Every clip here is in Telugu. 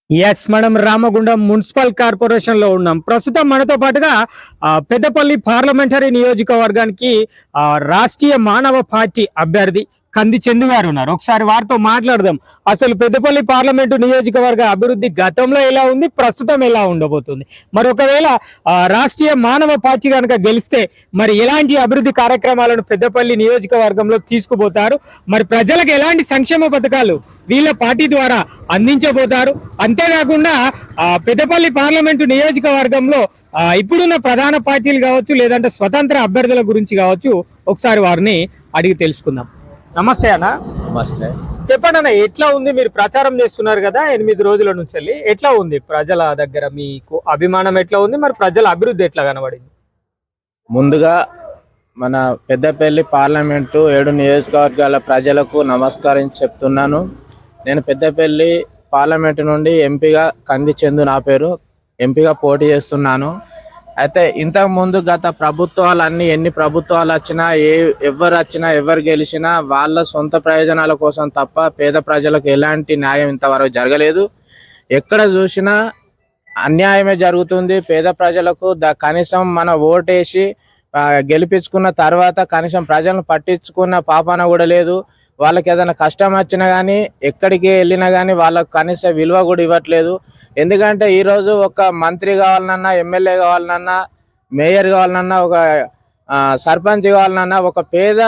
ఎస్, మనం రామగుండం మున్సిపల్ కార్పొరేషన్ లో ఉన్నాం. ప్రస్తుతం మనతో పాటుగా పెద్దపల్లి పార్లమెంటరీ నియోజకవర్గానికి రాష్ట్రీయ మానవ పార్టీ అభ్యర్థి కంది చందు గారు ఉన్నారు. ఒకసారి వారితో మాట్లాడదాం. అసలు పెద్దపల్లి పార్లమెంటు నియోజకవర్గ అభివృద్ధి గతంలో ఎలా ఉంది, ప్రస్తుతం ఎలా ఉండబోతుంది, మరి ఒకవేళ రాష్ట్రీయ మానవ పార్టీ కనుక గెలిస్తే మరి ఎలాంటి అభివృద్ధి కార్యక్రమాలను పెద్దపల్లి నియోజకవర్గంలో తీసుకుపోతారు, మరి ప్రజలకు ఎలాంటి సంక్షేమ పథకాలు వీళ్ళ పార్టీ ద్వారా అందించబోతారు. అంతేకాకుండా పెద్దపల్లి పార్లమెంటు నియోజకవర్గంలో ఇప్పుడున్న ప్రధాన పార్టీలు కావచ్చు, లేదంటే స్వతంత్ర అభ్యర్థుల గురించి కావచ్చు, ఒకసారి వారిని అడిగి తెలుసుకుందాం. నమస్తే అన్న. నమస్తే. చెప్పండి అన్న, ఎట్లా ఉంది? మీరు ప్రచారం చేస్తున్నారు కదా 8 రోజుల నుంచి వెళ్ళి, ఎట్లా ఉంది ప్రజల దగ్గర మీకు అభిమానం ఎట్లా ఉంది, మరి ప్రజల అభివృద్ధి ఎట్లా కనబడింది? ముందుగా మన పెద్దపల్లి పార్లమెంటు 7 నియోజకవర్గాల ప్రజలకు నమస్కరించి చెప్తున్నాను. నేను పెద్దపల్లి పార్లమెంటు నుండి ఎంపీగా కంది చందు నా పేరు, ఎంపీగా పోటీ చేస్తున్నాను. అయితే ఇంతకు ముందు గత ప్రభుత్వాలన్నీ ఎన్ని ప్రభుత్వాలు వచ్చినా ఎవరు వచ్చినా ఎవరు గెలిచినా వాళ్ళ సొంత ప్రయోజనాల కోసం తప్ప పేద ప్రజలకు ఎలాంటి న్యాయం ఇంతవరకు జరగలేదు. ఎక్కడ చూసినా అన్యాయమే జరుగుతుంది. పేద ప్రజలకు కనీసం మన ఓటేసి గెలిపించుకున్న తర్వాత కనీసం ప్రజలను పట్టించుకున్న పాపాన కూడా లేదు. వాళ్ళకి ఏదైనా కష్టం వచ్చినా కానీ ఎక్కడికి వెళ్ళినా కానీ వాళ్ళకు కనీస విలువ కూడా ఇవ్వట్లేదు. ఎందుకంటే ఈరోజు ఒక మంత్రి కావాలన్నా, ఎమ్మెల్యే కావాలన్నా, మేయర్ కావాలన్నా, ఒక సర్పంచ్ కావాలన్నా, ఒక పేద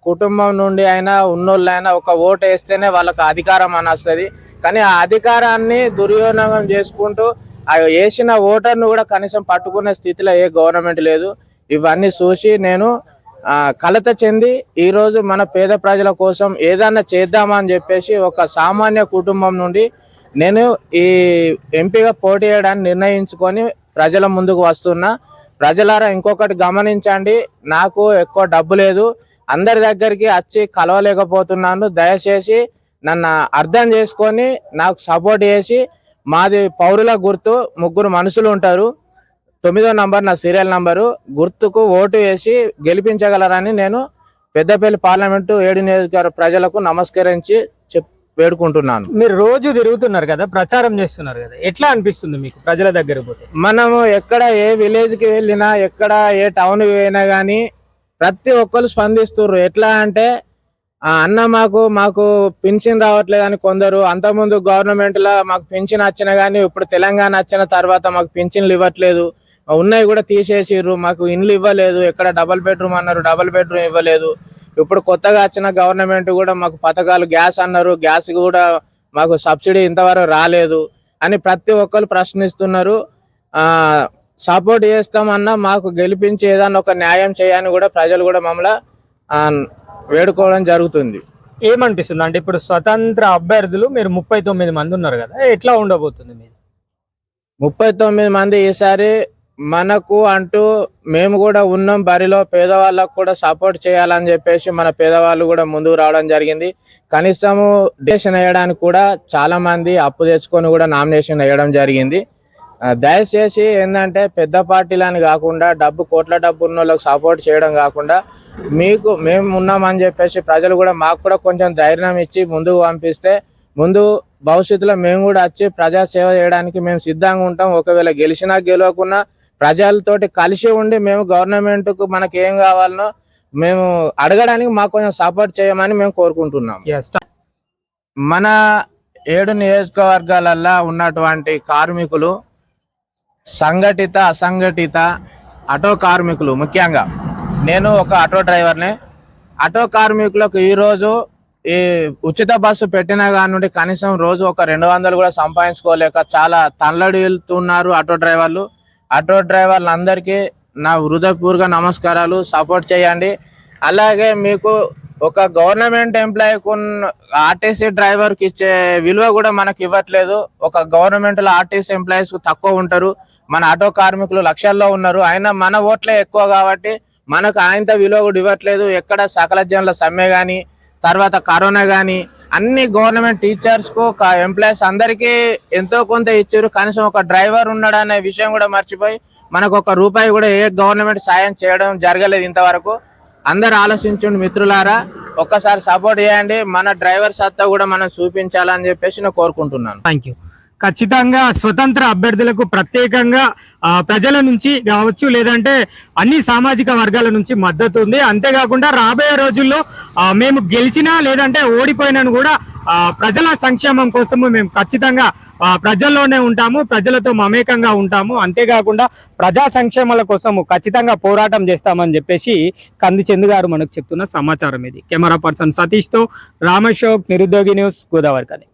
కుటుంబం నుండి అయినా ఉన్నోళ్ళైనా ఒక ఓటు వేస్తేనే వాళ్ళకి అధికారం అని వస్తుంది. కానీ ఆ అధికారాన్ని దుర్వినియోగం చేసుకుంటూ ఆ వేసిన ఓటర్ను కూడా కనీసం పట్టుకునే స్థితిలో ఏ గవర్నమెంట్ లేదు. ఇవన్నీ చూసి నేను కలత చెంది ఈరోజు మన పేద ప్రజల కోసం ఏదన్నా చేద్దామని చెప్పేసి ఒక సామాన్య కుటుంబం నుండి నేను ఈ ఎంపీగా పోటీ చేయడానికి నిర్ణయించుకొని ప్రజల ముందుకు వస్తున్నా. ప్రజలారా ఇంకొకటి గమనించండి, నాకు ఎక్కువ డబ్బు లేదు, అందరి దగ్గరికి వచ్చి కలవలేకపోతున్నాను. దయచేసి నన్ను అర్థం చేసుకొని నాకు సపోర్ట్ చేసి, మాది పౌరుల గుర్తు 3 మనుషులు ఉంటారు, 9వ నంబర్ నా సీరియల్ నంబరు, గుర్తుకు ఓటు వేసి గెలిపించగలరని నేను పెద్దపల్లి పార్లమెంటు 7 నియోజకవర్గ ప్రజలకు నమస్కరించి వేడుకుంటున్నాను. మీరు రోజు తిరుగుతున్నారు కదా, ప్రచారం చేస్తున్నారు కదా, ఎట్లా అనిపిస్తుంది మీకు ప్రజల దగ్గర పోతే? మనము ఎక్కడ ఏ విలేజ్కి వెళ్ళినా, ఎక్కడ ఏ టౌన్కి వెళ్ళినా కానీ ప్రతి ఒక్కరు స్పందిస్తున్నారు. ఎట్లా అంటే అన్న మాకు పెన్షన్ రావట్లేదని కొందరు, అంతకుముందు గవర్నమెంట్లో మాకు పెన్షన్ వచ్చినా కానీ ఇప్పుడు తెలంగాణ వచ్చిన తర్వాత మాకు పెన్షన్లు ఇవ్వట్లేదు, ఉన్నాయి కూడా తీసేసిర్రు, మాకు ఇండ్లు ఇవ్వలేదు, ఎక్కడ డబల్ బెడ్రూమ్ అన్నారు, డబల్ బెడ్రూమ్ ఇవ్వలేదు. ఇప్పుడు కొత్తగా వచ్చిన గవర్నమెంట్ కూడా మాకు పథకాలు, గ్యాస్ అన్నారు, గ్యాస్ కూడా మాకు సబ్సిడీ ఇంతవరకు రాలేదు అని ప్రతి ఒక్కరు ప్రశ్నిస్తున్నారు. సపోర్ట్ చేస్తామన్నా మాకు గెలిపించి ఏదన్నా ఒక న్యాయం చేయని కూడా ప్రజలు కూడా మమ్మల్ని వేడుకోవడం జరుగుతుంది. ఏమనిపిస్తుంది అంటే ఇప్పుడు స్వతంత్ర అభ్యర్థులు మీరు 39 మంది ఉన్నారు కదా, ఎట్లా ఉండబోతుంది మీరు? 39 మంది ఈసారి మనకు అంటూ మేము కూడా ఉన్నాం బరిలో. పేదవాళ్ళకు కూడా సపోర్ట్ చేయాలని చెప్పేసి మన పేదవాళ్ళు కూడా ముందుకు రావడం జరిగింది. కనీసము నామినేషన్ వేయడానికి కూడా చాలా మంది అప్పు తెచ్చుకొని కూడా నామినేషన్ వేయడం జరిగింది. దయచేసి ఏంటంటే పెద్ద పార్టీలని కాకుండా కోట్ల డబ్బు ఉన్న వాళ్ళకి సపోర్ట్ చేయడం కాకుండా మేము ఉన్నామని చెప్పేసి ప్రజలు కూడా మాకు కూడా కొంచెం ధైర్యం ఇచ్చి ముందుకు పంపిస్తే ముందు భవిష్యత్తులో మేము కూడా వచ్చి ప్రజా సేవ చేయడానికి మేము సిద్ధంగా ఉంటాం. ఒకవేళ గెలిచినా గెలవకున్నా ప్రజలతోటి కలిసి ఉండి మేము గవర్నమెంట్కు మనకి ఏం కావాలనో మేము అడగడానికి మాకు కొంచెం సపోర్ట్ చేయమని మేము కోరుకుంటున్నాం. మన 7 నియోజకవర్గాలలో ఉన్నటువంటి కార్మికులు, సంఘటిత అసంఘటిత ఆటో కార్మికులు, ముఖ్యంగా నేను ఒక ఆటో డ్రైవర్ని. ఆటో కార్మికులకు ఈరోజు ఈ ఉచిత బస్సు పెట్టినా కానుండి కనీసం రోజు ఒక 200 కూడా సంపాదించుకోలేక చాలా తల్లడిల్లుతున్నారు ఆటో డ్రైవర్లు. ఆటో డ్రైవర్లందరికీ నా హృదయపూర్వక నమస్కారాలు. సపోర్ట్ చేయండి. అలాగే మీకు ఒక గవర్నమెంట్ ఎంప్లాయీకి ఆర్టీసీ డ్రైవర్కి ఇచ్చే విలువ కూడా మనకి ఇవ్వట్లేదు. ఒక గవర్నమెంట్లో ఆర్టీసీ ఎంప్లాయీస్ తక్కువ ఉంటారు, మన ఆటో కార్మికులు లక్షల్లో ఉన్నారు. అయినా మన ఓట్లే ఎక్కువ కాబట్టి మనకు ఆయనతో విలువ కూడా ఇవ్వట్లేదు. ఎక్కడ సకల జనుల సమ్మె కానీ, తర్వాత కరోనా కానీ అన్ని గవర్నమెంట్ టీచర్స్కు ఎంప్లాయీస్ అందరికీ ఎంతో కొంత ఇచ్చారు. కనీసం ఒక డ్రైవర్ ఉన్నాడు అనే విషయం కూడా మర్చిపోయి మనకు ₹1 కూడా ఏ గవర్నమెంట్ సాయం చేయడం జరగలేదు ఇంతవరకు. అందరు ఆలోచించండి మిత్రులారా, ఒక్కసారి సపోర్ట్ చేయండి. మన డ్రైవర్ సత్తా కూడా మనం చూపించాలని చెప్పేసి నేను కోరుకుంటున్నాను. Thank you. ఖచ్చితంగా స్వతంత్ర అభ్యర్థులకు ప్రత్యేకంగా ప్రజల నుంచి కావచ్చు, లేదంటే అన్ని సామాజిక వర్గాల నుంచి మద్దతు ఉంది. అంతేకాకుండా రాబోయే రోజుల్లో మేము గెలిచినా లేదంటే ఓడిపోయినా కూడా ప్రజల సంక్షేమం కోసము మేము ఖచ్చితంగా ప్రజల్లోనే ఉంటాము, ప్రజలతో మమేకంగా ఉంటాము. అంతేకాకుండా ప్రజా సంక్షేమాల కోసము ఖచ్చితంగా పోరాటం చేస్తామని చెప్పేసి కంది చందు గారు మనకు చెప్తున్న సమాచారం ఇది. కెమెరా పర్సన్ సతీష్తో రామశోక్, నిరుద్యోగి న్యూస్, గోదావరి.